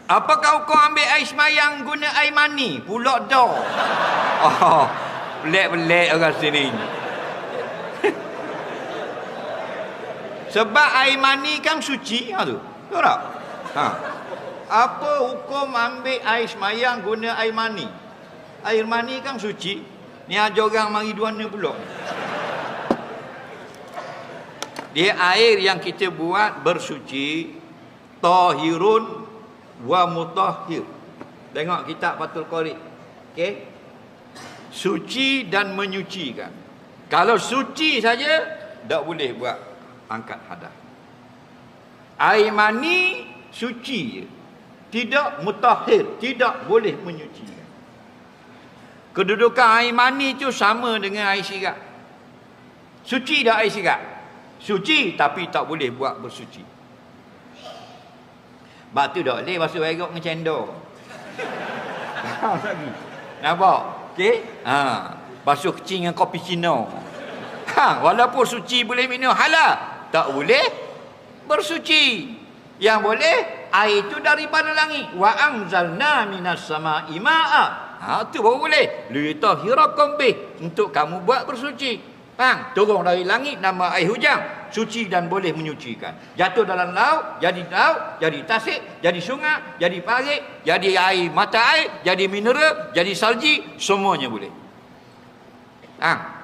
Apakah kau ambil air semayang guna air mani? Pulak dah. Oh, pelik-pelik orang sini. Sebab air mani kan suci. Ha tu. Tahu tak? Ha. Apa hukum ambil air semayang guna air mani? Air mani kan suci. Ni ada orang mari duana pula. Dia air yang kita buat bersuci, tahirun wa mutahhir. Tengok kitab Fathul Qorib. Okey. Suci dan menyucikan. Kalau suci saja tak boleh buat angkat hadas. Air mani suci je. Tidak mutahhir, tidak boleh menyucikan. Kedudukan air mani itu sama dengan air sirap. Suci tak air sirap? Suci tapi tak boleh buat bersuci. Sebab tu tak boleh basuh erok dengan cendol. Nampak? Okey? Ha, basuh kecil dengan kopi Cina. Ha, walaupun suci boleh minum halal, tak boleh bersuci. Yang boleh air itu daripada langit. Wa anzalna minas sama'i ma'a. Ha, tu baru boleh. Litahhirakum bih, untuk kamu buat bersuci. Faham? Turun dari langit nama air hujan, suci dan boleh menyucikan. Jatuh dalam laut, jadi tasik, jadi sungai, jadi parit, jadi air mata air, jadi mineral, jadi salji, semuanya boleh. Faham?